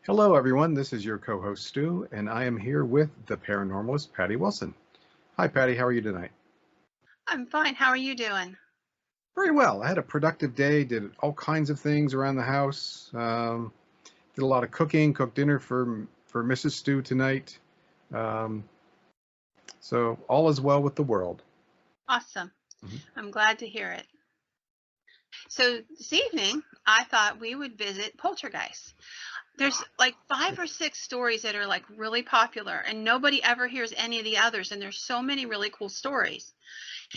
Hello, everyone. This is your co-host, Stu, and I am here with the paranormalist, Patty Wilson. Hi, Patty. How are you tonight? I'm fine. How are you doing? Very well. I had a productive day, did all kinds of things around the house, did a lot of cooking, cooked dinner for Mrs. Stu tonight. Um, so all is well with the world. Awesome. Mhm. I'm glad to hear it. So this evening, I thought we would visit Poltergeists. There's like 5 or 6 stories that are like really popular, and nobody ever hears any of the others. And there's so many really cool stories.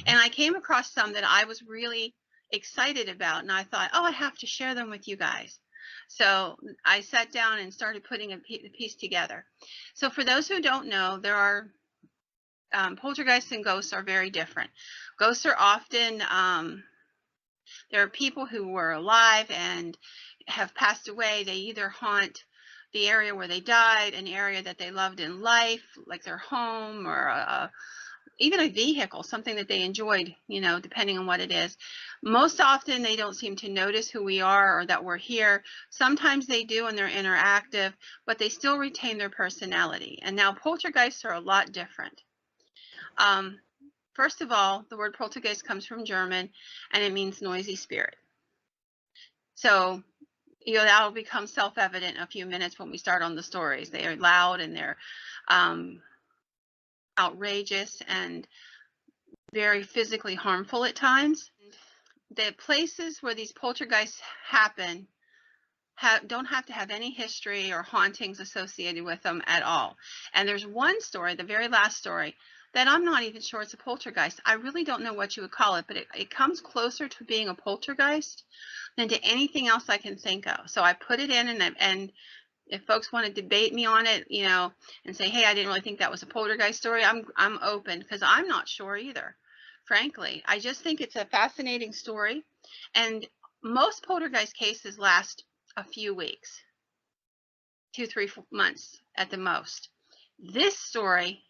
And I came across some that I was really excited about, and I thought, oh, I have to share them with you guys. So I sat down and started putting a piece together. So for those who don't know, there are poltergeists and ghosts are very different. Ghosts are often there are people who were alive and have passed away. They either haunt the area where they died, an area that they loved in life, like their home, or even a vehicle, something that they enjoyed, depending on what it is. Most often they don't seem to notice who we are or that we're here. Sometimes they do and they're interactive, but they still retain their personality. And now poltergeists are a lot different. First of all, the word poltergeist comes from German, and it means noisy spirit. So, that'll become self-evident in a few minutes when we start on the stories. They are loud and they're outrageous and very physically harmful at times. The places where these poltergeists happen don't have to have any history or hauntings associated with them at all. And there's one story, the very last story, that I'm not even sure it's a poltergeist. I really don't know what you would call it, but it comes closer to being a poltergeist than to anything else I can think of. So I put it in, and if folks want to debate me on it, and say, hey, I didn't really think that was a poltergeist story, I'm open, because I'm not sure either, frankly. I just think it's a fascinating story. And most poltergeist cases last a few weeks, 2-3 months at the most. This story,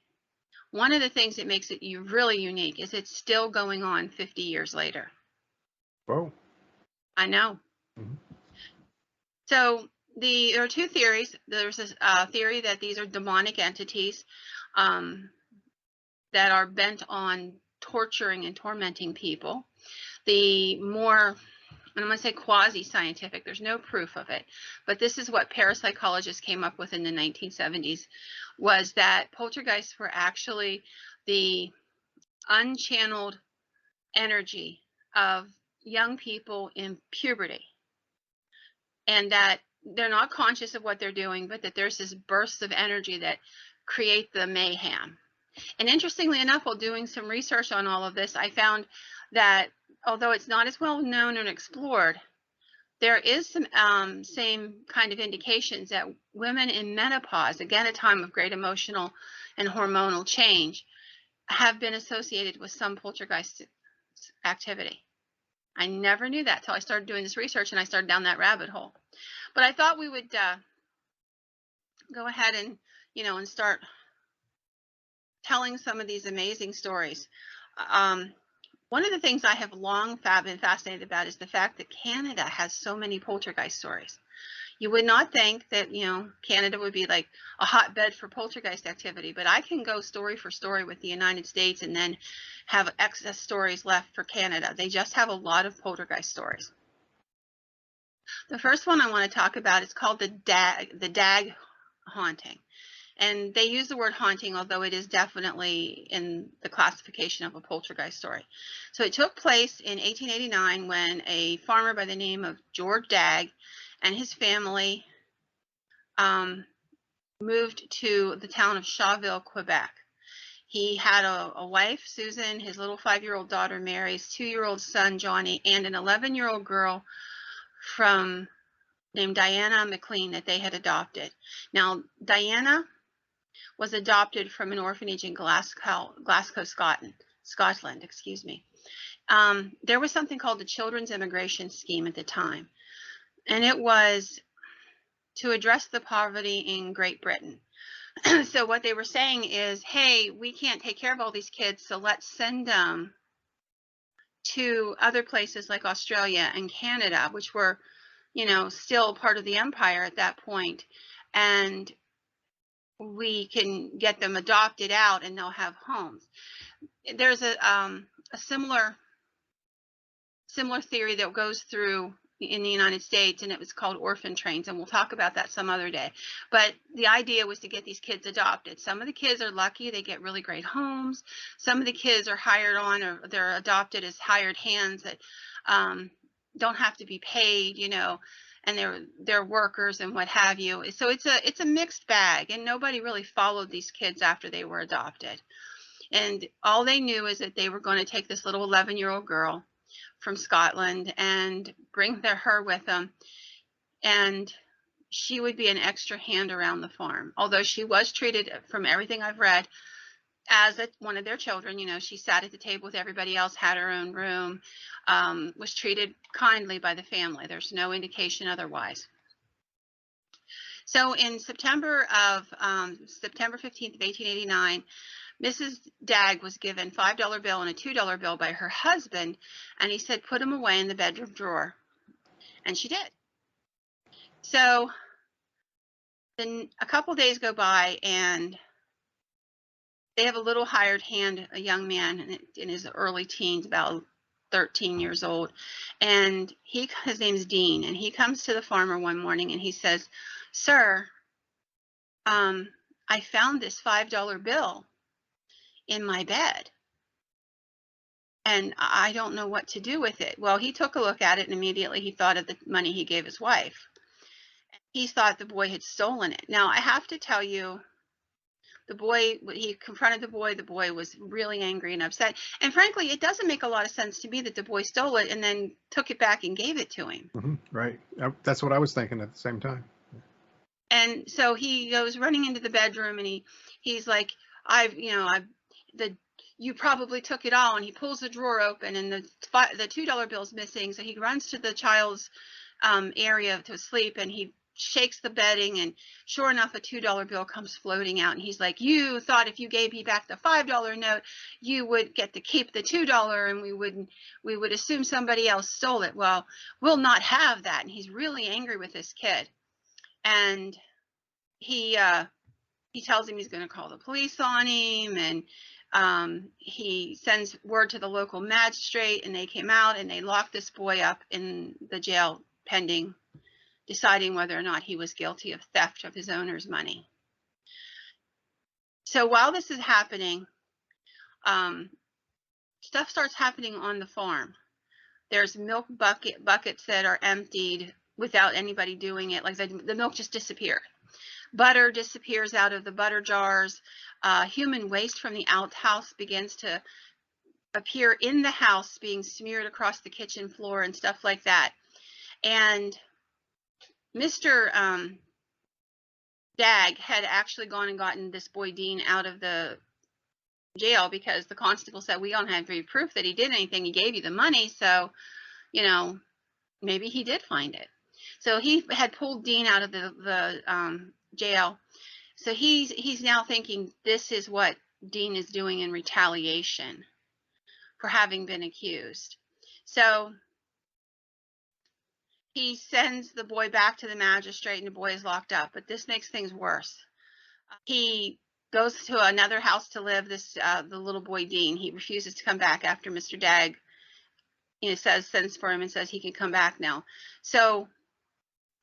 one of the things that makes it really unique is it's still going on 50 years later. Whoa. I know. Mm-hmm. So there are 2 theories. There's a theory that these are demonic entities that are bent on torturing and tormenting people. The more, and I'm going to say quasi-scientific, there's no proof of it, but this is what parapsychologists came up with in the 1970s, was that poltergeists were actually the unchanneled energy of young people in puberty, and that they're not conscious of what they're doing, but that there's this burst of energy that create the mayhem. And interestingly enough, while doing some research on all of this, I found that although it's not as well known and explored, there is some same kind of indications that women in menopause, again a time of great emotional and hormonal change, have been associated with some poltergeist activity. I never knew that till I started doing this research, and I started down that rabbit hole. But I thought we would go ahead and, and start telling some of these amazing stories. One of the things I have long been fascinated about is the fact that Canada has so many poltergeist stories. You would not think that, Canada would be like a hotbed for poltergeist activity, but I can go story for story with the United States and then have excess stories left for Canada. They just have a lot of poltergeist stories. The first one I want to talk about is called the Dag haunting. And they use the word haunting, although it is definitely in the classification of a poltergeist story. So it took place in 1889 when a farmer by the name of George Dag and his family moved to the town of Shawville, Quebec. He had a wife, Susan, his little 5-year-old daughter, Mary, his 2-year-old son, Johnny, and an 11-year-old girl named Diana McLean that they had adopted. Now, Diana was adopted from an orphanage in Glasgow, Scotland, excuse me. There was something called the Children's Immigration Scheme at the time, and it was to address the poverty in Great Britain. So what they were saying is, hey, we can't take care of all these kids, so let's send them to other places like Australia and Canada, which were, still part of the empire at that point, and we can get them adopted out and they'll have homes. There's a similar theory that goes through in the United States, and it was called orphan trains, and we'll talk about that some other day. But the idea was to get these kids adopted. Some of the kids are lucky, they get really great homes. Some of the kids are hired on, or they're adopted as hired hands that don't have to be paid, and they're workers and what have you. So it's a mixed bag, and nobody really followed these kids after they were adopted. And all they knew is that they were going to take this little 11-year-old girl from Scotland and bring her with them, and she would be an extra hand around the farm. Although she was treated, from everything I've read, as one of their children. She sat at the table with everybody else, had her own room, was treated kindly by the family. There's no indication otherwise. So in September 15th of 1889, Mrs. Dagg was given a $5 bill and a $2 bill by her husband, and he said, put them away in the bedroom drawer. And she did. So then a couple days go by, and they have a little hired hand, a young man in his early teens, about 13 years old. And his name's Dean, and he comes to the farmer one morning and he says, sir, I found this $5 bill in my bed, and I don't know what to do with it. Well, he took a look at it, and immediately he thought of the money he gave his wife. He thought the boy had stolen it. Now, I have to tell you, he confronted the boy was really angry and upset. And frankly, it doesn't make a lot of sense to me that the boy stole it and then took it back and gave it to him. Mm-hmm, right. That's what I was thinking at the same time. And so he goes running into the bedroom, and he's like, you probably took it all. And he pulls the drawer open, and the $2 bill's missing. So he runs to the child's area to sleep, and he shakes the bedding, and sure enough, a $2 bill comes floating out. And he's like, you thought if you gave me back the $5 note, you would get to keep the $2, and we would assume somebody else stole it. Well, we'll not have that. And he's really angry with this kid. And he tells him he's going to call the police on him, and he sends word to the local magistrate, and they came out and they locked this boy up in the jail pending deciding whether or not he was guilty of theft of his owner's money. So while this is happening, stuff starts happening on the farm. There's milk buckets that are emptied without anybody doing it. Like the milk just disappeared. Butter disappears out of the butter jars. Human waste from the outhouse begins to appear in the house, being smeared across the kitchen floor and stuff like that. And Mr. Dagg had actually gone and gotten this boy Dean out of the jail because the constable said, we don't have any proof that he did anything. He gave you the money, so maybe he did find it. So he had pulled Dean out of the jail. So he's now thinking this is what Dean is doing in retaliation for having been accused. So he sends the boy back to the magistrate, and the boy is locked up. But this makes things worse. He goes to another house to live. The little boy Dean. He refuses to come back after Mr. Dagg, sends for him and says he can come back now. So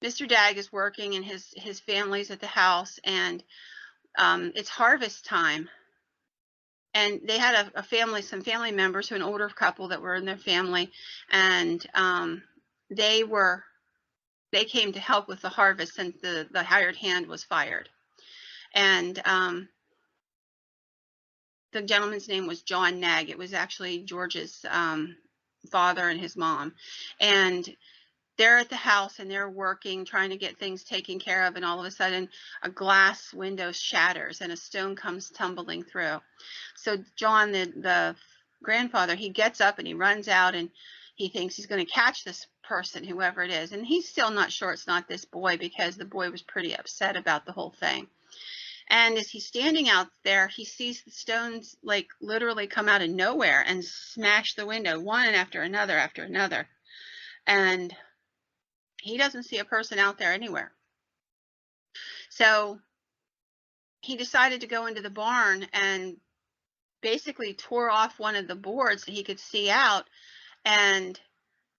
Mr. Dagg is working, and his family's at the house, and it's harvest time. And they had some family members, an older couple that were in their family, and they came to help with the harvest since the hired hand was fired. And the gentleman's name was John Nagg. It was actually George's father and his mom. And they're at the house and they're working, trying to get things taken care of, and all of a sudden a glass window shatters and a stone comes tumbling through. So John, the grandfather, he gets up and he runs out and he thinks he's going to catch this person, whoever it is, and he's still not sure it's not this boy because the boy was pretty upset about the whole thing. And as he's standing out there, he sees the stones like literally come out of nowhere and smash the window, one after another after another. And he doesn't see a person out there anywhere. So he decided to go into the barn and basically tore off one of the boards that he could see out, and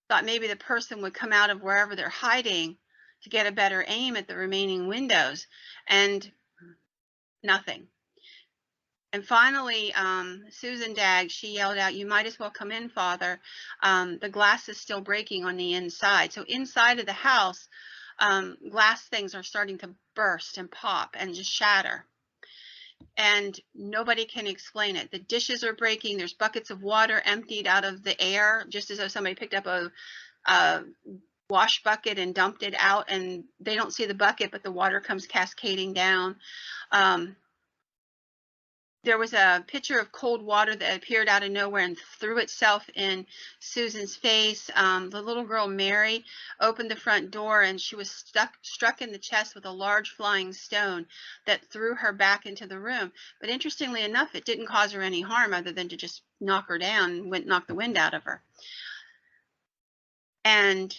thought maybe the person would come out of wherever they're hiding to get a better aim at the remaining windows, and nothing. And finally, Susan Dagg, she yelled out, "You might as well come in, Father. The glass is still breaking on the inside." So inside of the house, glass things are starting to burst and pop and just shatter. And nobody can explain it. The dishes are breaking. There's buckets of water emptied out of the air, just as though somebody picked up a wash bucket and dumped it out, and they don't see the bucket, but the water comes cascading down. There was a pitcher of cold water that appeared out of nowhere and threw itself in Susan's face. The little girl, Mary, opened the front door and she was struck in the chest with a large flying stone that threw her back into the room. But interestingly enough, it didn't cause her any harm other than to just knock her down and knock the wind out of her. And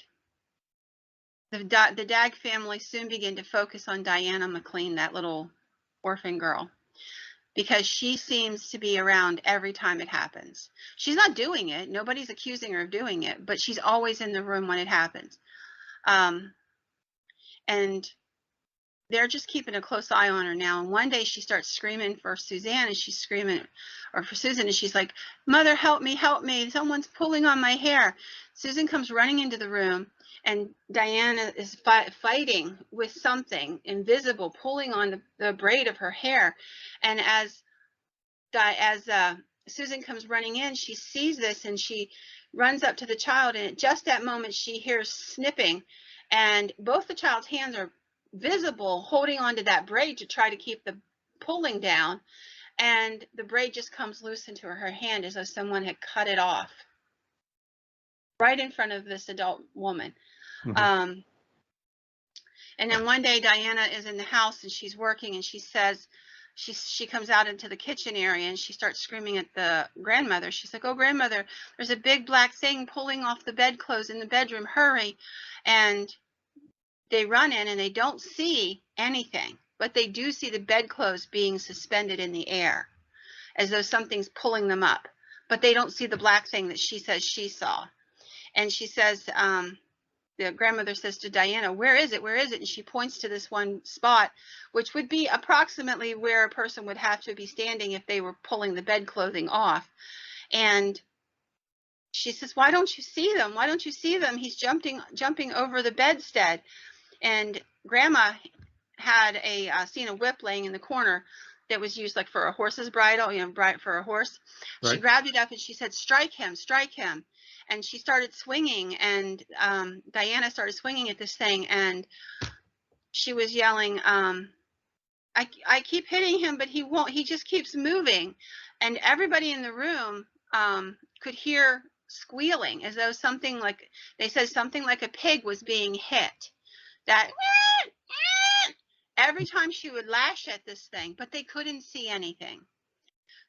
the Dagg family soon began to focus on Diana McLean, that little orphan girl, because she seems to be around every time it happens. She's not doing it. Nobody's accusing her of doing it, but she's always in the room when it happens. And they're just keeping a close eye on her now. And one day she starts screaming for Suzanne, and she's screaming, or for Susan, and she's like, "Mother, help me, help me. Someone's pulling on my hair." Susan comes running into the room, and Diana is fighting with something invisible, pulling on the braid of her hair. And as Susan comes running in, she sees this and she runs up to the child, and at just that moment she hears snipping, and both the child's hands are visible holding onto that braid to try to keep the pulling down, and the braid just comes loose into her hand as though someone had cut it off right in front of this adult woman. Mm-hmm. And then one day Diana is in the house and she's working, and she says, she comes out into the kitchen area and she starts screaming at the grandmother. She's like, "Oh, grandmother, there's a big black thing pulling off the bedclothes in the bedroom, hurry." And they run in and they don't see anything, but they do see the bedclothes being suspended in the air as though something's pulling them up, but they don't see the black thing that she says she saw. And she says, the grandmother says to Diana, "Where is it? Where is it?" And she points to this one spot, which would be approximately where a person would have to be standing if they were pulling the bed clothing off. And she says, "Why don't you see them? Why don't you see them? He's jumping over the bedstead." And Grandma had seen a whip laying in the corner that was used like for a horse's bridle, for a horse. Right. She grabbed it up and she said, "Strike him, strike him." And she started swinging, and Diana started swinging at this thing, and she was yelling, I keep hitting him, but he won't. He just keeps moving." And everybody in the room could hear squealing, as though something like, they said something like a pig was being hit. That every time she would lash at this thing, but they couldn't see anything.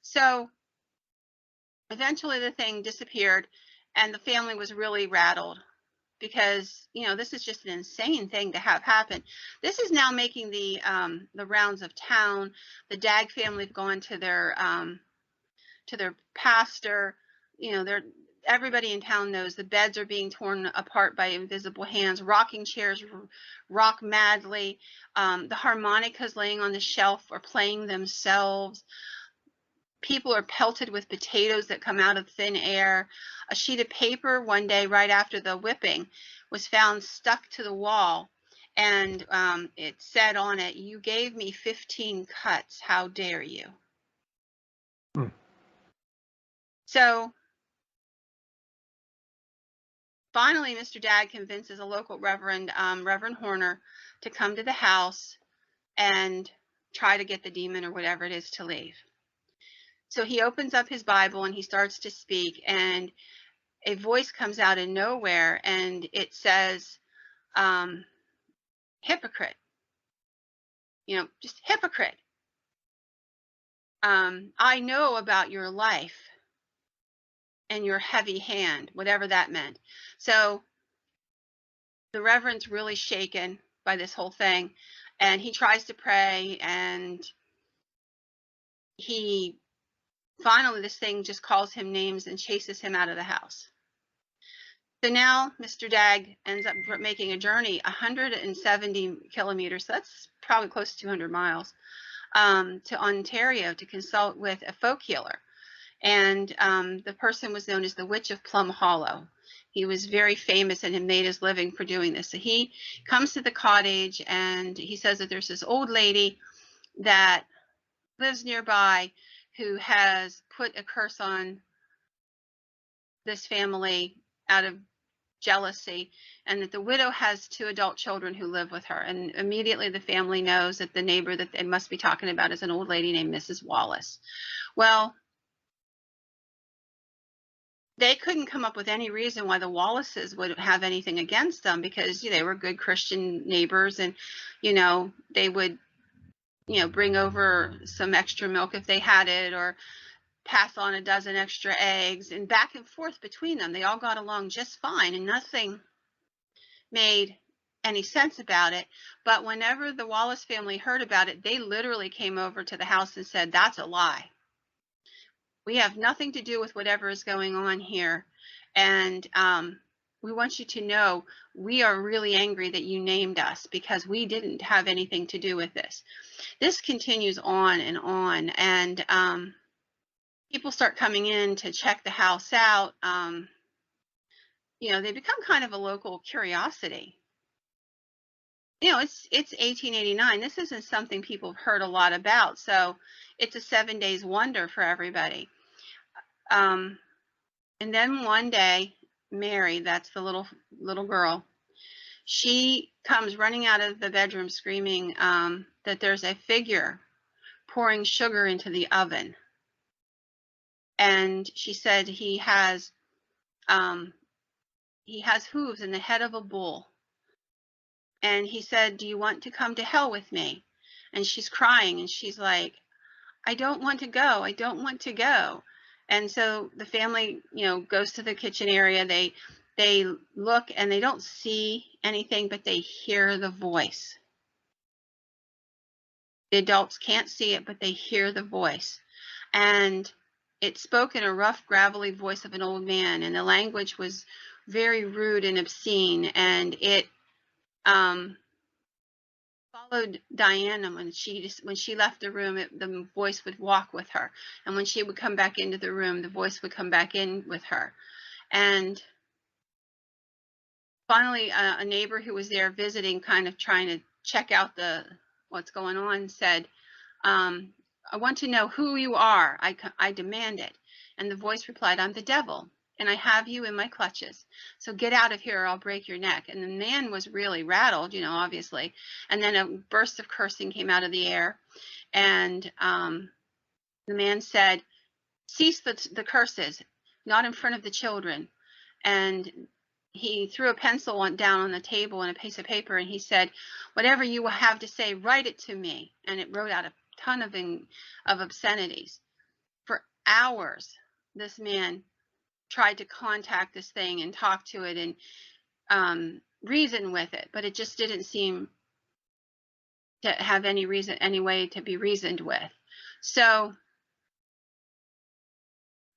So eventually the thing disappeared, and the family was really rattled because, this is just an insane thing to have happen. This is now making the rounds of town. The Dagg family have gone to their pastor. Everybody in town knows the beds are being torn apart by invisible hands. Rocking chairs rock madly. The harmonicas laying on the shelf are playing themselves. People are pelted with potatoes that come out of thin air. A sheet of paper one day right after the whipping was found stuck to the wall, and it said on it, "You gave me 15 cuts. How dare you?" So Finally, Mr. Dad convinces a local Reverend, Reverend Horner, to come to the house and try to get the demon or whatever it is to leave. So he opens up his Bible and he starts to speak, and a voice comes out of nowhere, and it says, hypocrite, just hypocrite. I know about your life and your heavy hand, whatever that meant. So the Reverend's really shaken by this whole thing, and he tries to pray, and he finally, this thing just calls him names and chases him out of the house. So now Mr. Dag ends up making a journey 170 kilometers, so that's probably close to 200 miles, to Ontario to consult with a folk healer. And the person was known as the Witch of Plum Hollow. He was very famous and had made his living for doing this. So he comes to the cottage, and he says that there's this old lady that lives nearby who has put a curse on this family out of jealousy, and that the widow has 2 adult children who live with her. And immediately the family knows that the neighbor that they must be talking about is an old lady named Mrs. Wallace. Well, they couldn't come up with any reason why the Wallaces would have anything against them, because they were good Christian neighbors, and they would bring over some extra milk if they had it, or pass on a dozen extra eggs, and back and forth between them. They all got along just fine, and nothing made any sense about it. But whenever the Wallace family heard about it, they literally came over to the house and said, "That's a lie. We have nothing to do with whatever is going on here. And we want you to know we are really angry that you named us, because we didn't have anything to do with this." This continues on, and people start coming in to check the house out. They become kind of a local curiosity. It's 1889. This isn't something people have heard a lot about, so it's a 7 days wonder for everybody. And then one day, Mary, that's the little girl, she comes running out of the bedroom screaming that there's a figure pouring sugar into the oven. And she said he has hooves and the head of a bull. And he said, "Do you want to come to hell with me?" And she's crying, and she's like, "I don't want to go. I don't want to go." And so the family, goes to the kitchen area. They look, and they don't see anything, but they hear the voice. The adults can't see it, but they hear the voice. And it spoke in a rough, gravelly voice of an old man, and the language was very rude and obscene. And it followed Diana when she left the room. The voice would walk with her, and when she would come back into the room, the voice would come back in with her. And finally, a neighbor who was there visiting, kind of trying to check out what's going on, said, "I want to know who you are. I demand it." And the voice replied, "I'm the devil, and I have you in my clutches. So get out of here or I'll break your neck." And the man was really rattled, obviously. And then a burst of cursing came out of the air. And the man said, "Cease the curses, not in front of the children." And he threw a pencil down on the table and a piece of paper, and he said, "Whatever you have to say, write it to me." And it wrote out a ton of obscenities. For hours, this man tried to contact this thing and talk to it and reason with it, but it just didn't seem to have any way to be reasoned with. So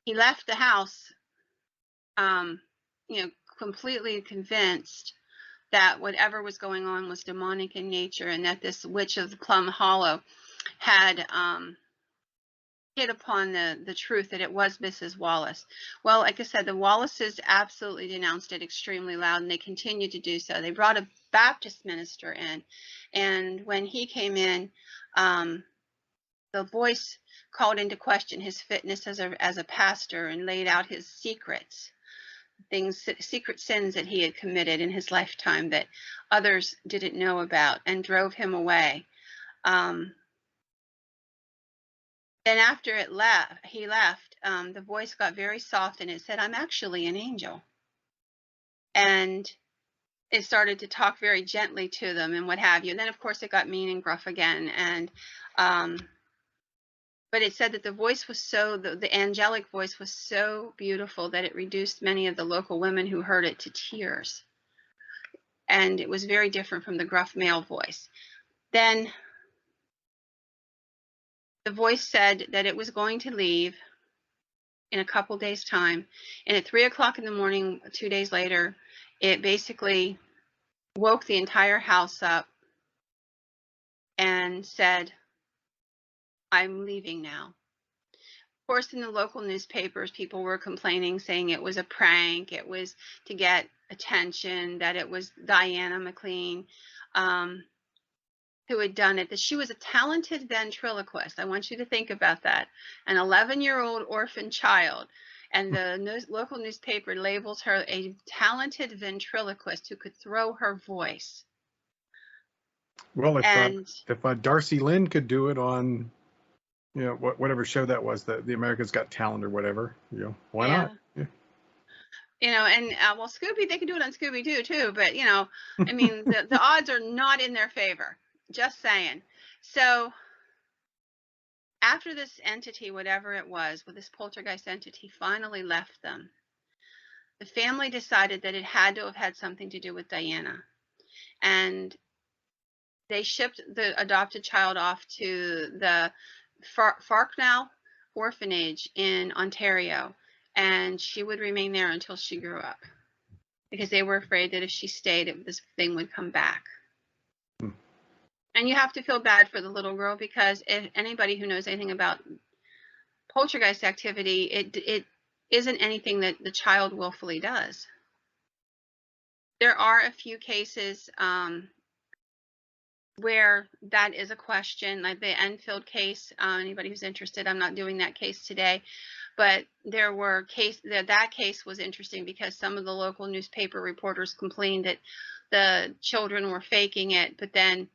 he left the house, completely convinced that whatever was going on was demonic in nature, and that this witch of the Plum Hollow had hit upon the truth that it was Mrs. Wallace. Well, like I said, the Wallaces absolutely denounced it extremely loud, and they continued to do so. They brought a Baptist minister in, and when he came in, the voice called into question his fitness as a pastor and laid out his secrets. things, secret sins that he had committed in his lifetime that others didn't know about, and drove him away. Then after he left, the voice got very soft and it said, "I'm actually an angel." And it started to talk very gently to them and what have you. And then, of course, it got mean and gruff again. And but it said that the voice was the angelic voice was so beautiful that it reduced many of the local women who heard it to tears. And it was very different from the gruff male voice. Then the voice said that it was going to leave in a couple days' time. And at 3 o'clock in the morning, 2 days later, it basically woke the entire house up and said, "I'm leaving now." Of course, in the local newspapers, people were complaining, saying it was a prank, it was to get attention, that it was Diana McLean who had done it, that she was a talented ventriloquist. I want you to think about that. An 11-year-old orphan child, and the local newspaper labels her a talented ventriloquist who could throw her voice. Well, And if Darcy Lynn could do it on, you know, whatever show that was, the America's Got Talent or whatever, you know, why not? Yeah. You know, and well, Scooby, they could do it on Scooby-Doo too, but you know, I mean, the odds are not in their favor. Just saying. So after this entity, whatever it was, with this poltergeist entity finally left them, the family decided that it had to have had something to do with Diana. And they shipped the adopted child off to the Farknow orphanage in Ontario, and she would remain there until she grew up, because they were afraid that if she stayed, this thing would come back. And you have to feel bad for the little girl, because if anybody who knows anything about poltergeist activity, it isn't anything that the child willfully does. There are a few cases where that is a question, like the Enfield case. Anybody who's interested, I'm not doing that case today, but there were that case was interesting because some of the local newspaper reporters complained that the children were faking it, but then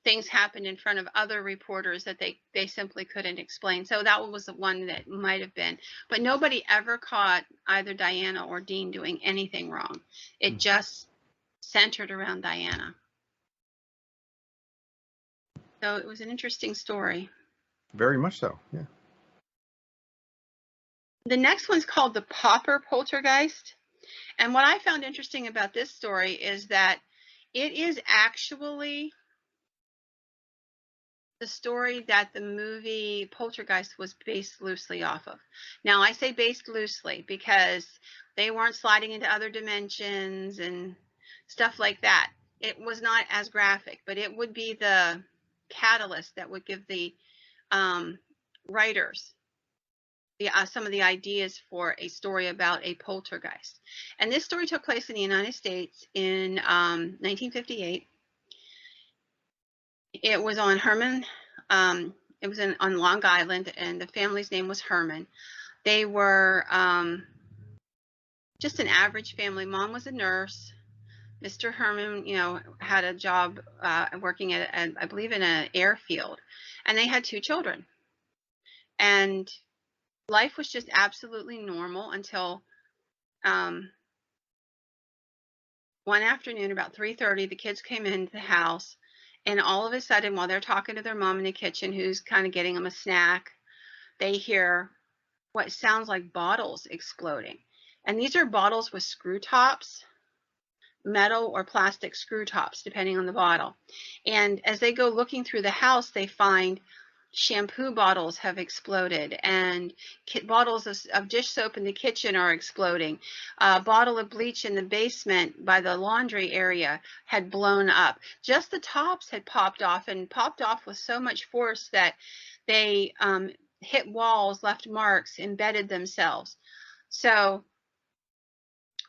things happened in front of other reporters that they simply couldn't explain. So that was the one that might have been, but nobody ever caught either Diana or Dean doing anything wrong. It just centered around Diana. So it was an interesting story. Very much so, yeah. The next one's called the Pauper Poltergeist. And what I found interesting about this story is that it is actually the story that the movie Poltergeist was based loosely off of. Now, I say based loosely because they weren't sliding into other dimensions and stuff like that. It was not as graphic, but it would be the catalyst that would give the writers some of the ideas for a story about a poltergeist. And this story took place in the United States in 1958. It was on Herman. It was on Long Island, and the family's name was Herman. They were just an average family. Mom was a nurse. Mr. Herman, you know, had a job working at, I believe, in an airfield, and they had 2 children. And life was just absolutely normal until one afternoon, about 3:30, the kids came into the house, and all of a sudden, while they're talking to their mom in the kitchen, who's kind of getting them a snack, they hear what sounds like bottles exploding. And these are bottles with screw tops, metal or plastic screw tops, depending on the bottle. And as they go looking through the house, they find shampoo bottles have exploded, and bottles of dish soap in the kitchen are exploding. A bottle of bleach in the basement by the laundry area had blown up. Just the tops had popped off, and popped off with so much force that they hit walls, left marks, embedded themselves. So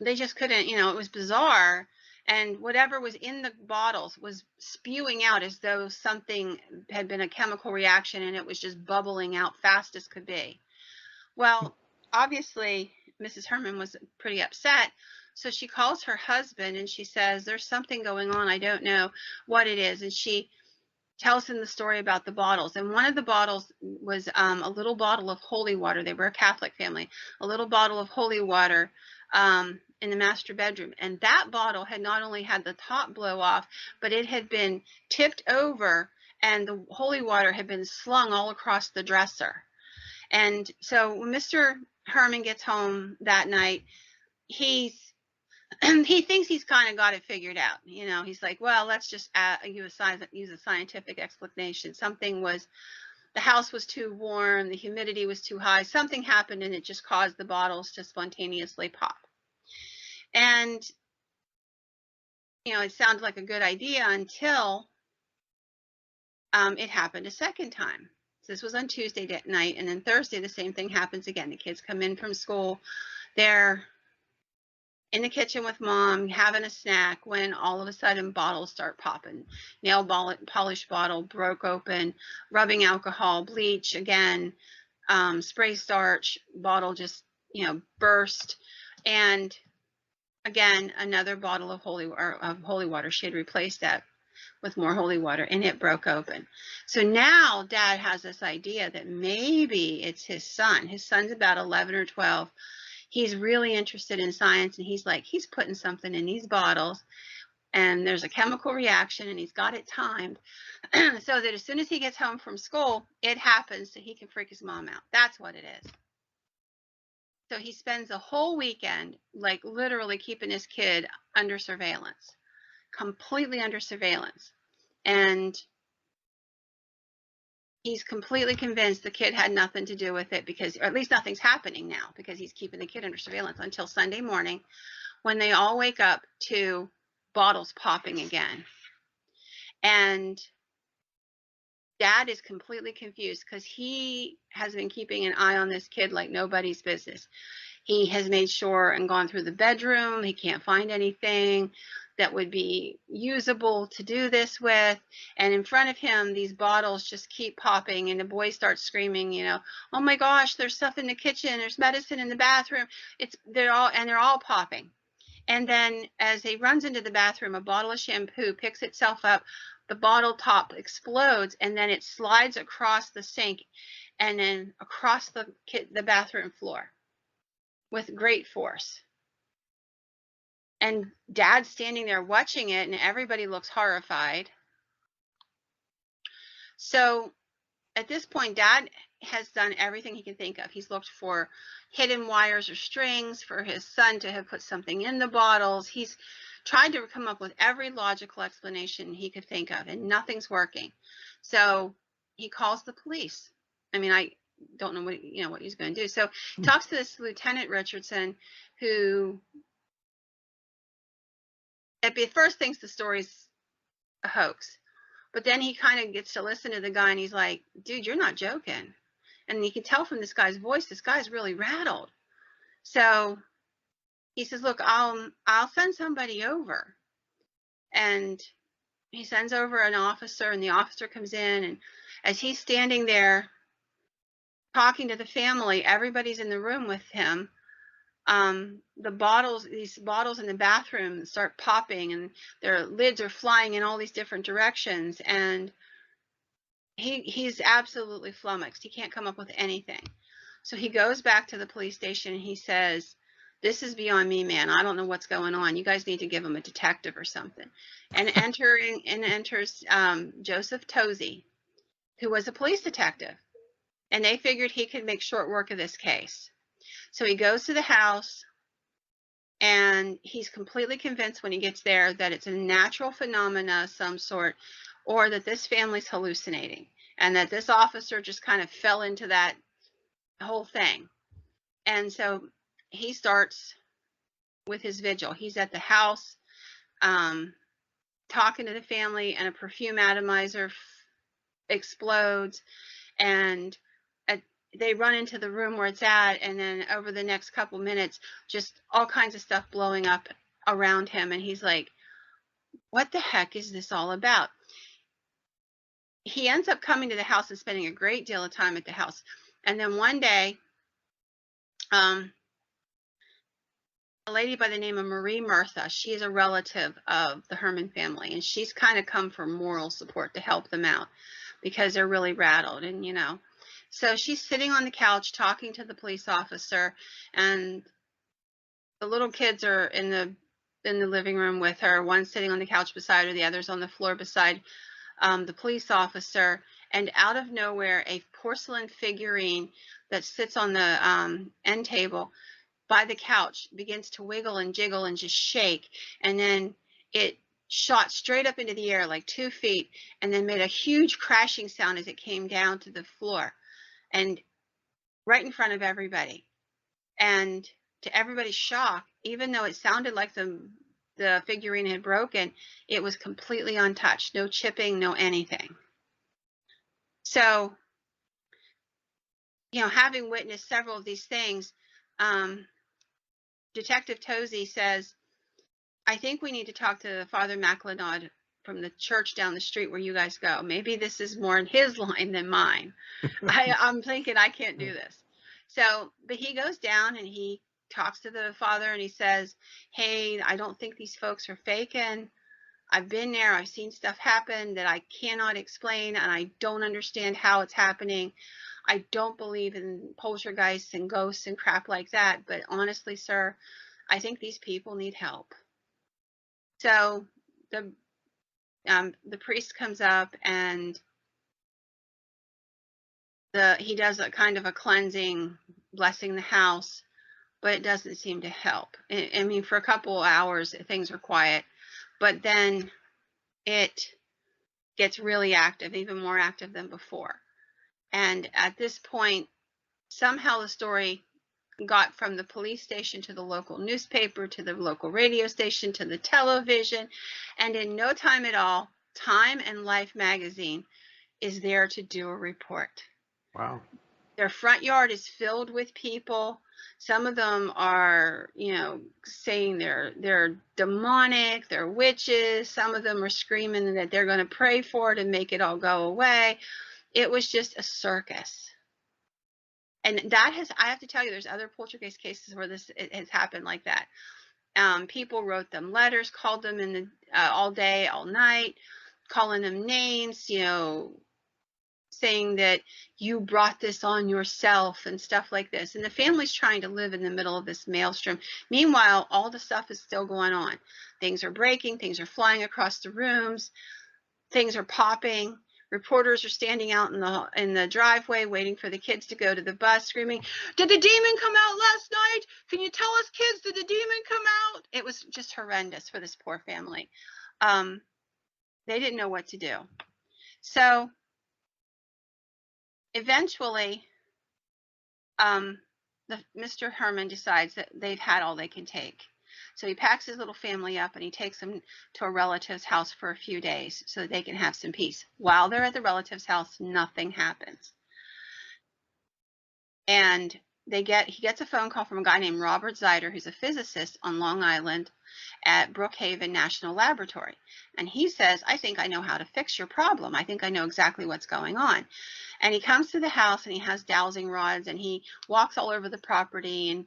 they just couldn't, you know, it was bizarre. And whatever was in the bottles was spewing out as though something had been a chemical reaction, and it was just bubbling out fast as could be. Well, obviously, Mrs. Herman was pretty upset. So she calls her husband and she says, there's something going on. I don't know what it is. And she tells him the story about the bottles. And one of the bottles was a little bottle of holy water. They were a Catholic family. A little bottle of holy water in the master bedroom. And that bottle had not only had the top blow off, but it had been tipped over and the holy water had been slung all across the dresser. And so when Mr. Herman gets home that night, he thinks he's kind of got it figured out. You know, he's like, well, let's just use a scientific explanation. The house was too warm, the humidity was too high, something happened and it just caused the bottles to spontaneously pop. And, you know, it sounded like a good idea until it happened a second time. So this was on Tuesday night, and then Thursday the same thing happens again. The kids come in from school, they're in the kitchen with mom having a snack when all of a sudden bottles start popping. Nail polish bottle broke open, rubbing alcohol, bleach again, spray starch bottle just, you know, burst, and again another bottle of holy water. She had replaced that with more holy water and it broke open. So now dad has this idea that maybe it's his son. His son's about 11 or 12. He's really interested in science and he's like, he's putting something in these bottles and there's a chemical reaction and he's got it timed so that as soon as he gets home from school, it happens so he can freak his mom out. That's what it is. So he spends the whole weekend, like literally keeping his kid under surveillance, completely under surveillance. And he's completely convinced the kid had nothing to do with it because, or at least nothing's happening now because he's keeping the kid under surveillance until Sunday morning when they all wake up to bottles popping again. And dad is completely confused because he has been keeping an eye on this kid like nobody's business. He has made sure and gone through the bedroom. He can't find anything that would be usable to do this with. And in front of him, these bottles just keep popping and the boy starts screaming, you know, oh my gosh, there's stuff in the kitchen. There's medicine in the bathroom. They're all popping. And then as he runs into the bathroom, a bottle of shampoo picks itself up. The bottle top explodes and then it slides across the sink and then across the bathroom floor with great force. And dad's standing there watching it and everybody looks horrified. So at this point, dad has done everything he can think of. He's looked for hidden wires or strings for his son to have put something in the bottles. He's tried to come up with every logical explanation he could think of and nothing's working. So he calls the police. I mean, I don't know what he's going to do. So he talks to this Lieutenant Richardson who at first thinks the story's a hoax. But then he kind of gets to listen to the guy and he's like, dude, you're not joking. And you can tell from this guy's voice, this guy's really rattled. So he says, look, I'll send somebody over. And he sends over an officer and the officer comes in. And as he's standing there talking to the family, everybody's in the room with him. These bottles in the bathroom start popping and their lids are flying in all these different directions. And he's absolutely flummoxed. He can't come up with anything. So he goes back to the police station and he says, this is beyond me, man. I don't know what's going on. You guys need to give him a detective or something. And enters Joseph Tozzi, who was a police detective. And they figured he could make short work of this case. So he goes to the house and he's completely convinced when he gets there that it's a natural phenomena of some sort or that this family's hallucinating and that this officer just kind of fell into that whole thing. And so he starts with his vigil. He's at the house talking to the family and a perfume atomizer explodes and they run into the room where it's at, and then over the next couple minutes, just all kinds of stuff blowing up around him. And he's like, what the heck is this all about? He ends up coming to the house and spending a great deal of time at the house. And then one day, a lady by the name of Marie Murtha. She is a relative of the Herman family, and she's kind of come for moral support to help them out because they're really rattled. And, you know, so she's sitting on the couch talking to the police officer, and the little kids are in the living room with her. One's sitting on the couch beside her, the other's on the floor beside the police officer. And out of nowhere, a porcelain figurine that sits on the end table by the couch begins to wiggle and jiggle and just shake. And then it shot straight up into the air like 2 feet and then made a huge crashing sound as it came down to the floor and right in front of everybody. And to everybody's shock, even though it sounded like the figurine had broken, it was completely untouched, no chipping, no anything. So, you know, having witnessed several of these things, Detective Tozy says, I think we need to talk to Father McLeod from the church down the street where you guys go. Maybe this is more in his line than mine. I'm thinking I can't do this. So, but he goes down and he talks to the father and he says, hey, I don't think these folks are faking. I've been there. I've seen stuff happen that I cannot explain, and I don't understand how it's happening. I don't believe in poltergeists and ghosts and crap like that. But honestly, sir, I think these people need help. So the priest comes up and he does a kind of a cleansing, blessing the house, but it doesn't seem to help. I mean, for a couple of hours, things are quiet, but then it gets really active, even more active than before. And at this point, somehow the story got from the police station to the local newspaper, to the local radio station, to the television. And in no time at all, Time and Life magazine is there to do a report. Wow. Their front yard is filled with people. Some of them are, you know, saying they're demonic, they're witches. Some of them are screaming that they're going to pray for it and make it all go away. It was just a circus. And that has, I have to tell you, there's other poltergeist cases where it has happened like that. People wrote them letters, called them in the all day, all night, calling them names, you know, saying that you brought this on yourself and stuff like this. And the family's trying to live in the middle of this maelstrom. Meanwhile, all the stuff is still going on. Things are breaking, things are flying across the rooms, things are popping. Reporters are standing out in the driveway waiting for the kids to go to the bus, screaming, did the demon come out last night? Can you tell us, kids, did the demon come out? It was just horrendous for this poor family. They didn't know what to do. So eventually, Mr. Herman decides that they've had all they can take. So he packs his little family up and he takes them to a relative's house for a few days so that they can have some peace. While they're at the relative's house, nothing happens. And he gets a phone call from a guy named Robert Zeider, who's a physicist on Long Island at Brookhaven National Laboratory. And he says, I think I know how to fix your problem. I think I know exactly what's going on. And he comes to the house and he has dowsing rods and he walks all over the property, and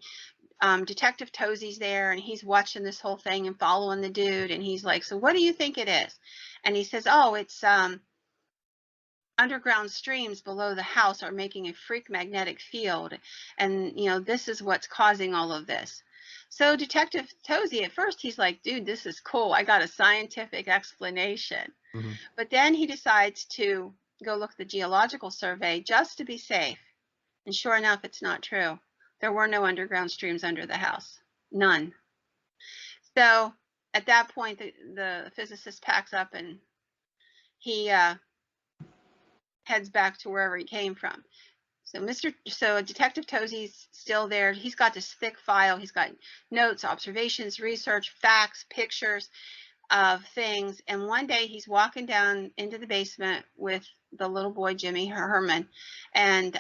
Detective Tozy's there and he's watching this whole thing and following the dude. And he's like, so what do you think it is? And he says, oh, it's underground streams below the house are making a freak magnetic field. And, you know, this is what's causing all of this. So Detective Tozy, at first, he's like, dude, this is cool. I got a scientific explanation. Mm-hmm. But then he decides to go look at the geological survey just to be safe. And sure enough, it's not true. There were no underground streams under the house. None. So at that point, the physicist packs up and he heads back to wherever he came from. So Detective Tozy's still there. He's got this thick file. He's got notes, observations, research, facts, pictures of things. And one day he's walking down into the basement with the little boy, Jimmy Herman. And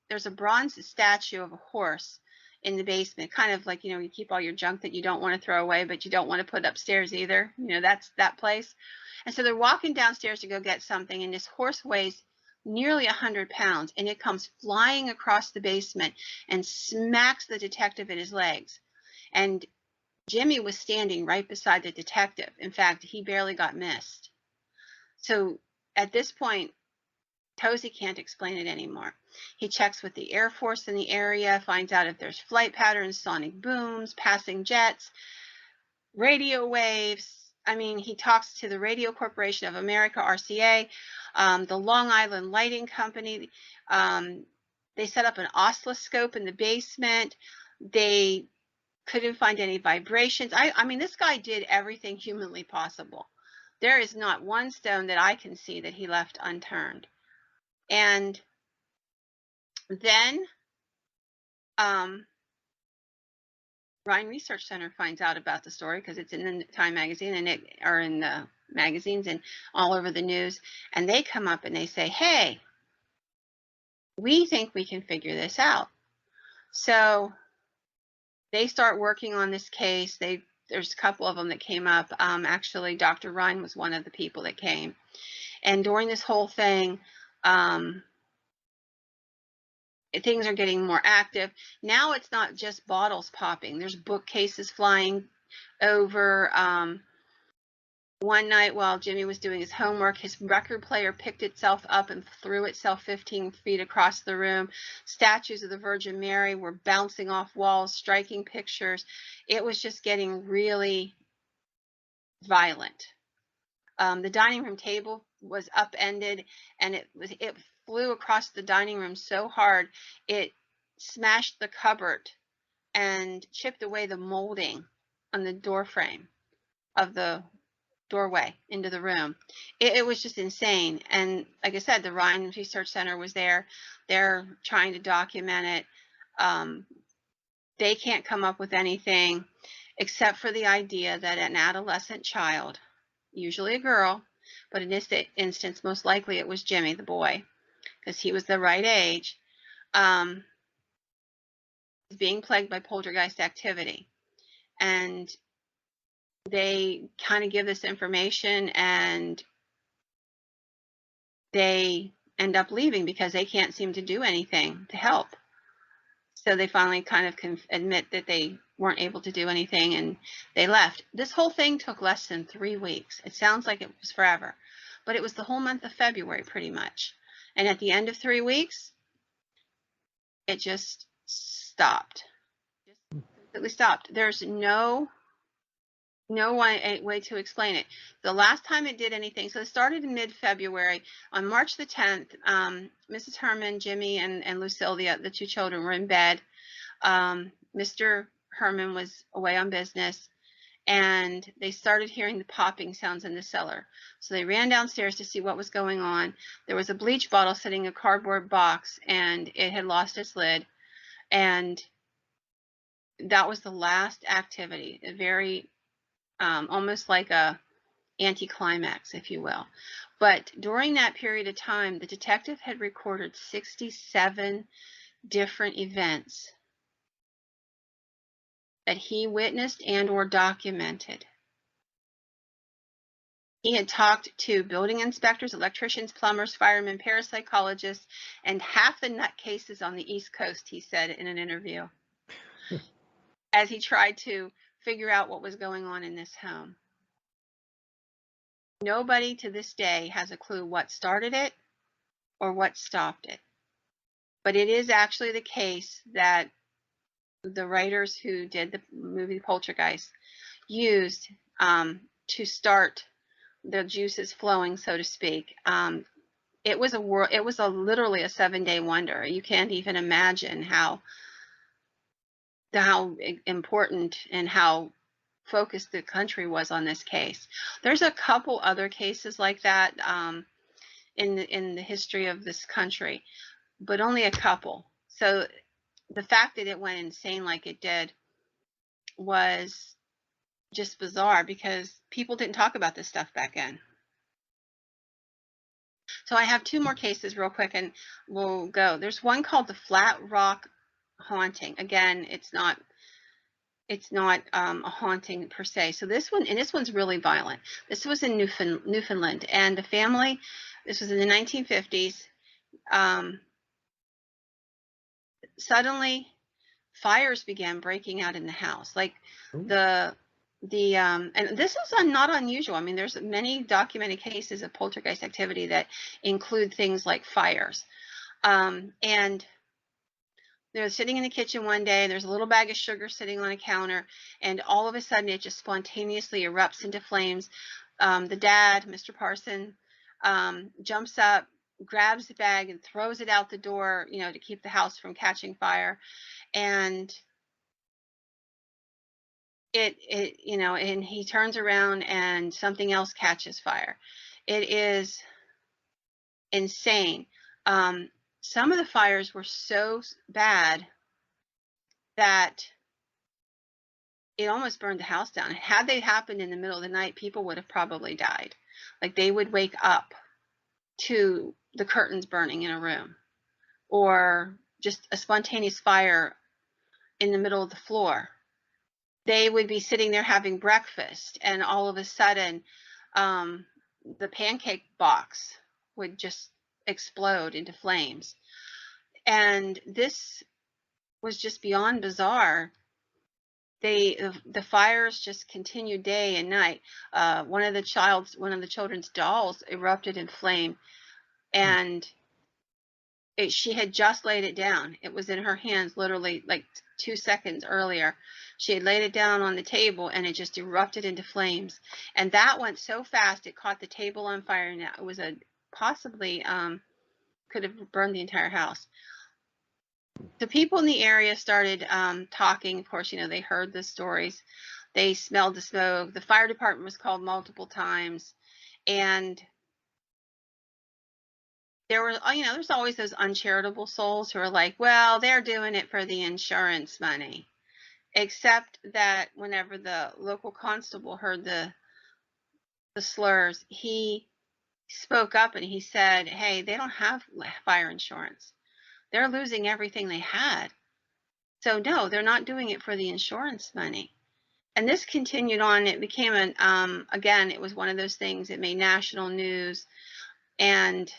there's a bronze statue of a horse in the basement, kind of like, you know, you keep all your junk that you don't want to throw away, but you don't want to put upstairs either. You know, that's that place. And so they're walking downstairs to go get something. And this horse weighs nearly 100 pounds, and it comes flying across the basement and smacks the detective in his legs. And Jimmy was standing right beside the detective. In fact, he barely got missed. So at this point, Tozy can't explain it anymore. He checks with the Air Force in the area, finds out if there's flight patterns, sonic booms, passing jets, radio waves. I mean, he talks to the Radio Corporation of America, RCA, the Long Island Lighting Company. They set up an oscilloscope in the basement. They couldn't find any vibrations. I mean, this guy did everything humanly possible. There is not one stone that I can see that he left unturned. And then Rhine Research Center finds out about the story because it's in the Time magazine and or in the magazines and all over the news. And they come up and they say, hey, we think we can figure this out. So they start working on this case. There's a couple of them that came up. Actually, Dr. Rhine was one of the people that came. And during this whole thing, things are getting more active. Now it's not just bottles popping. There's bookcases flying over. One night while Jimmy was doing his homework, his record player picked itself up and threw itself 15 feet across the room. Statues of the Virgin Mary were bouncing off walls, striking pictures. It was just getting really violent. The dining room table was upended, and it flew across the dining room so hard it smashed the cupboard and chipped away the molding on the door frame of the doorway into the room. It was just insane. And like I said, the Rhine Research Center was there. They're trying to document it. They can't come up with anything except for the idea that an adolescent child, usually a girl, but in this instance, most likely it was Jimmy, the boy, because he was the right age, is being plagued by poltergeist activity. And they kind of give this information and they end up leaving because they can't seem to do anything to help. So they finally kind of can admit that they weren't able to do anything and they left. This whole thing took less than 3 weeks. It sounds like it was forever, but it was the whole month of February pretty much. And at the end of 3 weeks, it just stopped. Just completely stopped. There's no way to explain it. The last time it did anything, so it started in mid-February. On March the 10th, Mrs. Herman, Jimmy, and Lucille, the two children, were in bed. Mr. Herman was away on business, and they started hearing the popping sounds in the cellar. So they ran downstairs to see what was going on. There was a bleach bottle sitting in a cardboard box, and it had lost its lid. And that was the last activity, a very almost like a anticlimax, if you will. But during that period of time, the detective had recorded 67 different events that he witnessed and or documented. He had talked to building inspectors, electricians, plumbers, firemen, parapsychologists, and half the nutcases on the East Coast, he said in an interview, as he tried to figure out what was going on in this home. Nobody to this day has a clue what started it or what stopped it. But it is actually the case that the writers who did the movie Poltergeist used to start the juices flowing, so to speak. It was literally a 7-day wonder. You can't even imagine how important and how focused the country was on this case. There's a couple other cases like that in the history of this country, but only a couple. So the fact that it went insane like it did was just bizarre because people didn't talk about this stuff back then. So I have 2 more cases real quick and we'll go. There's one called the Flat Rock Haunting. Again, it's not a haunting per se. So this one's really violent. This was in Newfoundland, and the family, this was in the 1950s. Suddenly, fires began breaking out in the house. Like Ooh. and this is not unusual. I mean, there's many documented cases of poltergeist activity that include things like fires. And they're sitting in the kitchen one day, there's a little bag of sugar sitting on a counter, and all of a sudden it just spontaneously erupts into flames. The dad, Mr. Parson, jumps up, grabs the bag and throws it out the door, to keep the house from catching fire. And and he turns around and something else catches fire. It is insane. Some of the fires were so bad that it almost burned the house down. Had they happened in the middle of the night, people would have probably died. Like they would wake up to the curtains burning in a room, or just a spontaneous fire in the middle of the floor. They would be sitting there having breakfast, and all of a sudden, the pancake box would just explode into flames. And this was just beyond bizarre. The fires just continued day and night. One of the children's dolls erupted in flame, and she had just laid it down. It was in her hands literally like 2 seconds earlier. She had laid it down on the table, and it just erupted into flames. And that went so fast, it caught the table on fire. And it was possibly could have burned the entire house. The people in the area started talking. Of course, they heard the stories. They smelled the smoke. The fire department was called multiple times. And there's always those uncharitable souls who are like, well, they're doing it for the insurance money. Except that whenever the local constable heard the slurs, he spoke up and he said, hey, they don't have fire insurance. They're losing everything they had. So no, they're not doing it for the insurance money. And this continued on. It became again, it was one of those things. It made national news, and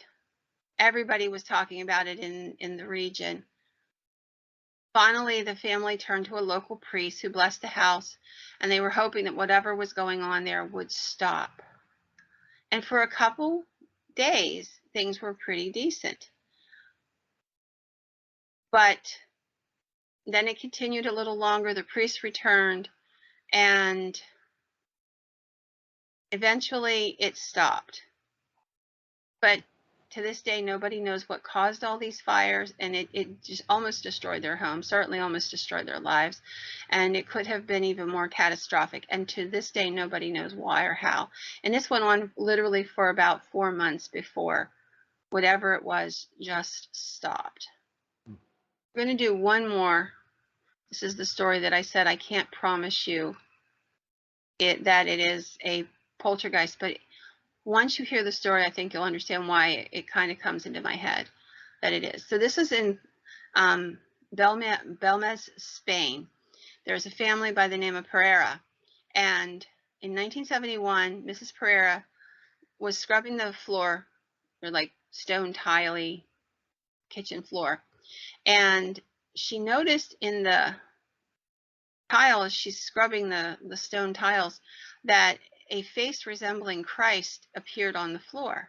everybody was talking about it in the region. Finally, the family turned to a local priest who blessed the house, and they were hoping that whatever was going on there would stop. And for a couple days, things were pretty decent. But then it continued a little longer. The priest returned, and eventually it stopped. But to this day, nobody knows what caused all these fires, and it just almost destroyed their home, certainly almost destroyed their lives, and it could have been even more catastrophic. And to this day, nobody knows why or how. And this went on literally for about 4 months before whatever it was just stopped. We're going to do one more. This is the story that I said I can't promise you that it is a poltergeist, but once you hear the story, I think you'll understand why it kind of comes into my head that it is. So this is in Belmez, Spain. There's a family by the name of Pereira. And in 1971, Mrs. Pereira was scrubbing the floor, or like stone tiley kitchen floor. And she noticed in the tiles, she's scrubbing the stone tiles, that a face resembling Christ appeared on the floor.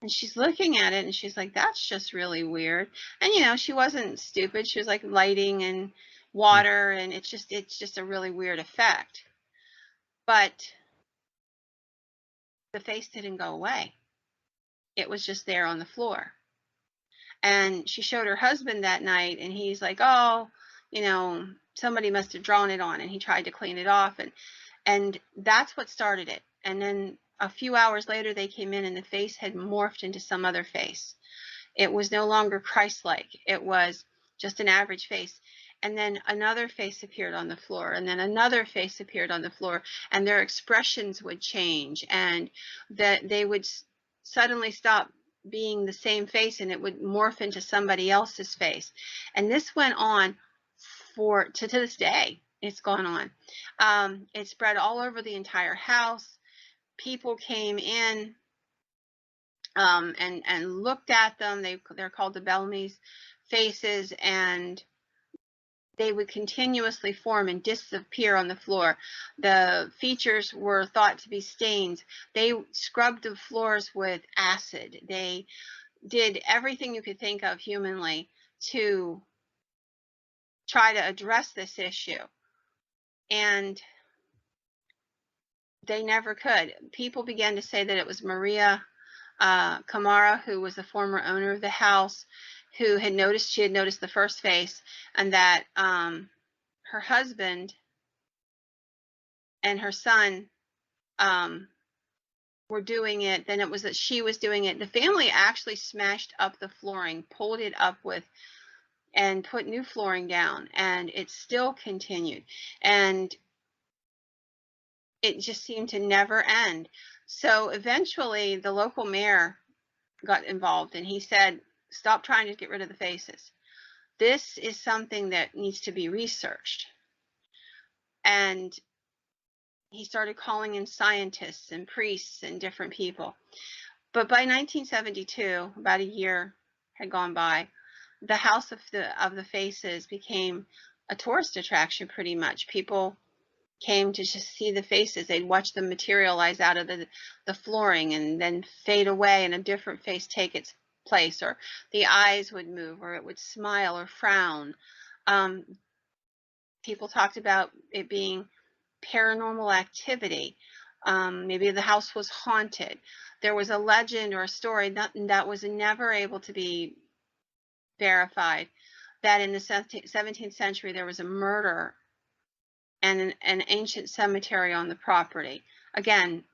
And she's looking at it and she's like, that's just really weird. And she wasn't stupid. She was like lighting and water, and it's just a really weird effect. But the face didn't go away. It was just there on the floor. And she showed her husband that night, and he's like, oh, somebody must have drawn it on, and he tried to clean it off, and that's what started it. And then a few hours later, they came in, and the face had morphed into some other face. It was no longer Christ-like. It was just an average face. And then another face appeared on the floor, and then another face appeared on the floor, and their expressions would change, and that they would suddenly stop being the same face, and it would morph into somebody else's face. And this went on to this day. It's gone on. It spread all over the entire house. People came in and looked at them. They're called the Belmese faces, and they would continuously form and disappear on the floor. The features were thought to be stains. They scrubbed the floors with acid. They did everything you could think of humanly to try to address this issue. And they never could. People began to say that it was Maria Camara, who was the former owner of the house, who had noticed, she had noticed the first face, and that her husband and her son were doing it. Then it was that she was doing it. The family actually smashed up the flooring, pulled it up with, and put new flooring down, and it still continued. And it just seemed to never end. So eventually the local mayor got involved, and he said, stop trying to get rid of the faces. This is something that needs to be researched. And he started calling in scientists and priests and different people. But by 1972, about a year had gone by, the House of the Faces became a tourist attraction pretty much. People came to just see the faces. They'd watch them materialize out of the flooring and then fade away and a different face take its place, or the eyes would move, or it would smile or frown. People talked about it being paranormal activity. Maybe the house was haunted. There was a legend or a story that was never able to be verified, that in the 17th century there was a murder and an ancient cemetery on the property. Again,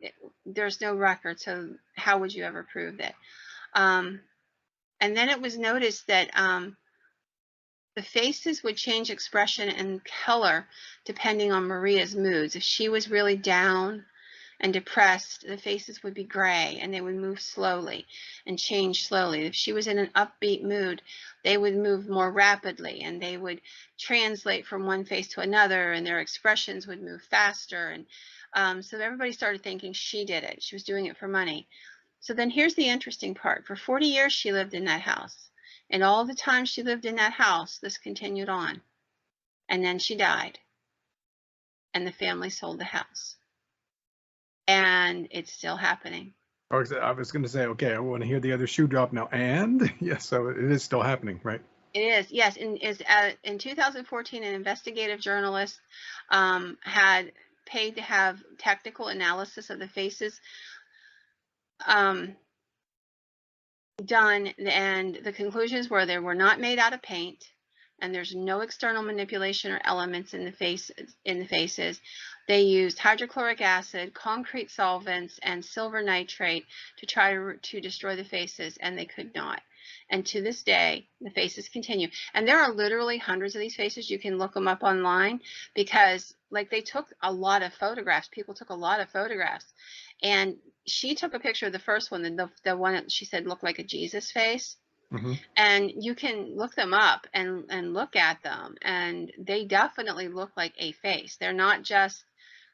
there's no record, so how would you ever prove that? And then it was noticed that the faces would change expression and color depending on Maria's moods. If she was really down and depressed, the faces would be gray and they would move slowly and change slowly. If she was in an upbeat mood, they would move more rapidly and they would translate from one face to another, and their expressions would move faster. And so everybody started thinking she did it. She was doing it for money. So then here's the interesting part. For 40 years, she lived in that house. And all the time she lived in that house, this continued on. And then she died. And the family sold the house. And it's still happening. Oh, I was going to say, okay, I want to hear the other shoe drop now. And yes, so it is still happening, right? It is, yes. In 2014, an investigative journalist had paid to have technical analysis of the faces done, and the conclusions were they were not made out of paint, and there's no external manipulation or elements in the faces. They used hydrochloric acid, concrete solvents, and silver nitrate to try to destroy the faces, and they could not. And to this day, the faces continue. And there are literally hundreds of these faces. You can look them up online, because like they took a lot of photographs. People took a lot of photographs. And she took a picture of the first one, the one that she said looked like a Jesus face. Mm-hmm. And you can look them up and look at them, and they definitely look like a face. They're not just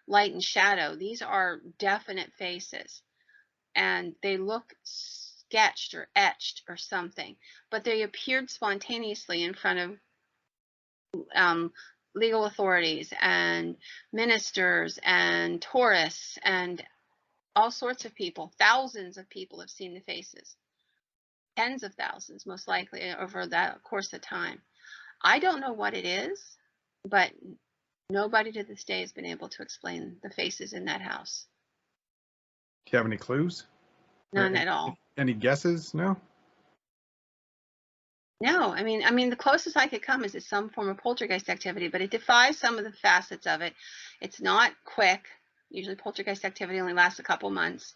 light and shadow. These are definite faces, and they look sketched or etched or something, but they appeared spontaneously in front of legal authorities and ministers and tourists and all sorts of people. Thousands of people have seen the faces. Tens of thousands, most likely, over that course of time. I don't know what it is, but nobody to this day has been able to explain the faces in that house. Do you have any clues? None at all. Any guesses? No? No, I mean, the closest I could come is it's some form of poltergeist activity, but it defies some of the facets of it. It's not quick. Usually poltergeist activity only lasts a couple months.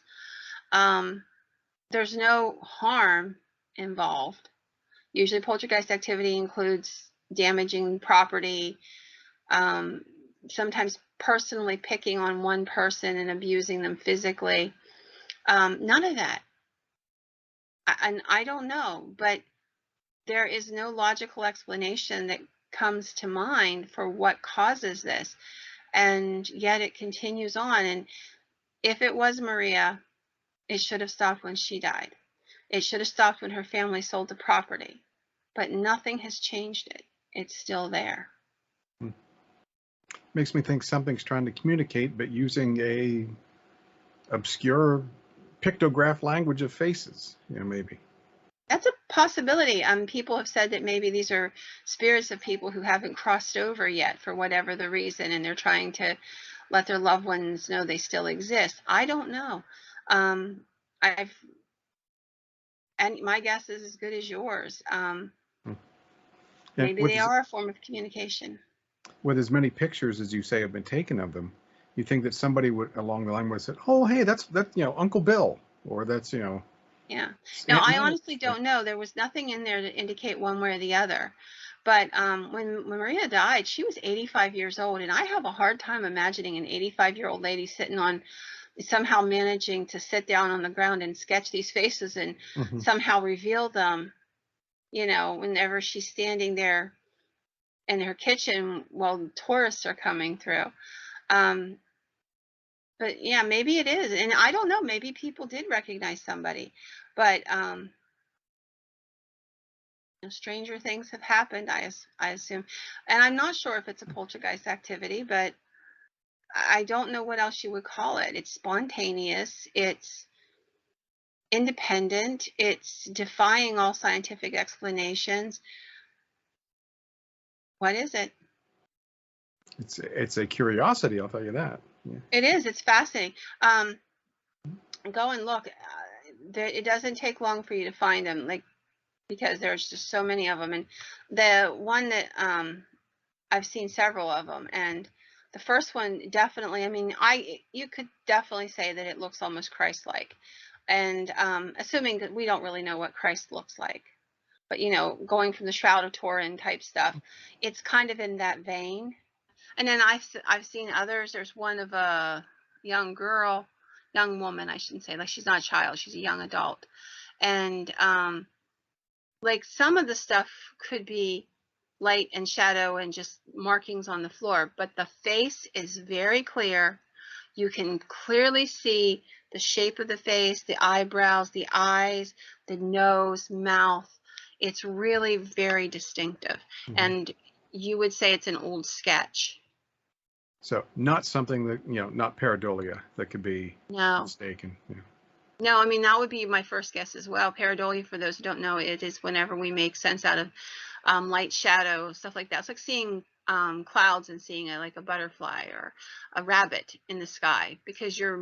There's no harm involved. Usually poltergeist activity includes damaging property, sometimes personally picking on one person and abusing them physically. None of that. And I don't know, but there is no logical explanation that comes to mind for what causes this. And yet it continues on. And if it was Maria, it should have stopped when she died. It should have stopped when her family sold the property. But nothing has changed it. It's still there. makes me think something's trying to communicate, but using a obscure pictograph language of faces, maybe. That's a possibility. People have said that maybe these are spirits of people who haven't crossed over yet for whatever the reason, and they're trying to let their loved ones know they still exist. I don't know. And my guess is as good as yours. Maybe they are a form of communication. With as many pictures as you say have been taken of them, you think that somebody would along the line would have said, "Oh, hey, that's Uncle Bill," or that's Yeah. Aunt No, I Nanny. honestly don't know. There was nothing in there to indicate one way or the other. But when Maria died, she was 85 years old, and I have a hard time imagining an 85-year-old lady sitting on, somehow managing to sit down on the ground and sketch these faces and somehow reveal them, whenever she's standing there in her kitchen while tourists are coming through. But yeah, maybe it is. And I don't know, maybe people did recognize somebody. But stranger things have happened, I assume. And I'm not sure if it's a poltergeist activity, but I don't know what else you would call it. It's spontaneous. It's independent. It's defying all scientific explanations. What is it? It's a curiosity, I'll tell you that. Yeah. It is. It's fascinating. Go and look. It doesn't take long for you to find them, because there's just so many of them. And the one that I've seen several of them, and the first one definitely. I mean, you could definitely say that it looks almost Christ-like, and assuming that we don't really know what Christ looks like, but going from the Shroud of Turin type stuff, it's kind of in that vein. And then I've seen others. There's one of a young woman, I shouldn't say, like she's not a child, she's a young adult. And some of the stuff could be light and shadow and just markings on the floor, but the face is very clear. You can clearly see the shape of the face, the eyebrows, the eyes, the nose, mouth. It's really very distinctive. And you would say it's an old sketch. So not something that, not pareidolia that could be mistaken. Yeah. No, I mean, that would be my first guess as well. Pareidolia, for those who don't know, it is whenever we make sense out of light, shadow, stuff like that. It's like seeing clouds and seeing like a butterfly or a rabbit in the sky, because your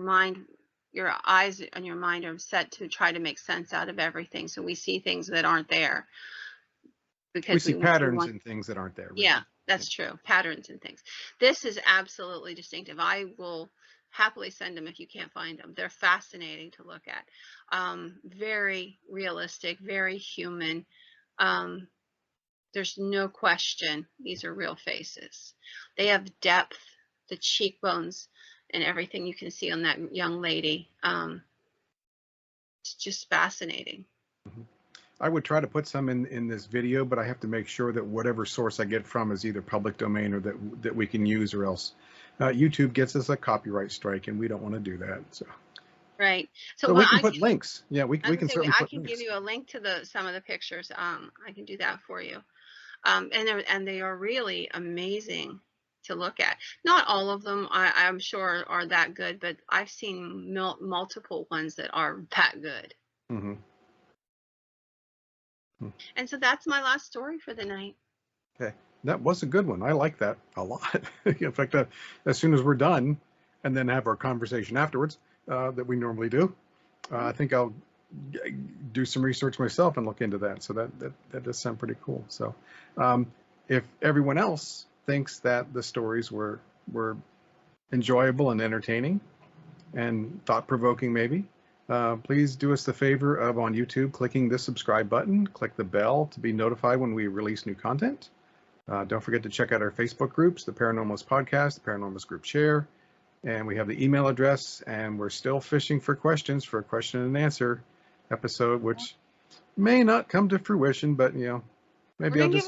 eyes and your mind are set to try to make sense out of everything. So we see things that aren't there. Because we see patterns in things that aren't there. Really. Yeah, that's true. Patterns and things. This is absolutely distinctive. I will happily send them if you can't find them. They're fascinating to look at. Very realistic, very human. There's no question these are real faces. They have depth, the cheekbones, and everything you can see on that young lady. It's just fascinating. I would try to put some in this video, but I have to make sure that whatever source I get from is either public domain or that we can use, or else YouTube gets us a copyright strike, and we don't want to do that. So. Right. So we can put links. Yeah, we can certainly put links. I can give you a link to some of the pictures. I can do that for you. And they are really amazing to look at. Not all of them, I'm sure, are that good, but I've seen multiple ones that are that good. And so that's my last story for the night. Okay, that was a good one. I like that a lot. In fact, as soon as we're done, and then have our conversation afterwards that we normally do, I think I'll do some research myself and look into that. So that does sound pretty cool. So if everyone else thinks that the stories were enjoyable and entertaining and thought-provoking, maybe, please do us the favor of, on YouTube, clicking the subscribe button, click the bell to be notified when we release new content. Don't forget to check out our Facebook groups, the Paranormalist Podcast, the Paranormalist Group Share, and we have the email address, and we're still fishing for questions for a question and answer episode, which may not come to fruition, but maybe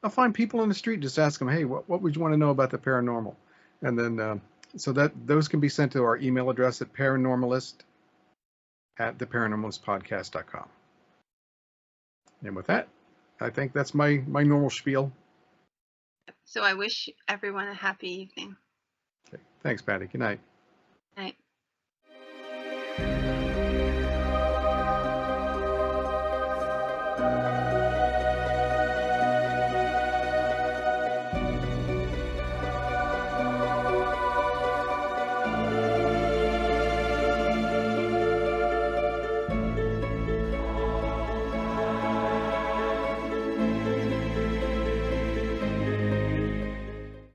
I'll find people on the street, just ask them, hey, what would you want to know about the paranormal? And then so that those can be sent to our email address at paranormalist@theparanormalistpodcast.com. And with that, I think that's my normal spiel. So I wish everyone a happy evening. Okay. Thanks, Patty. Good night. Night.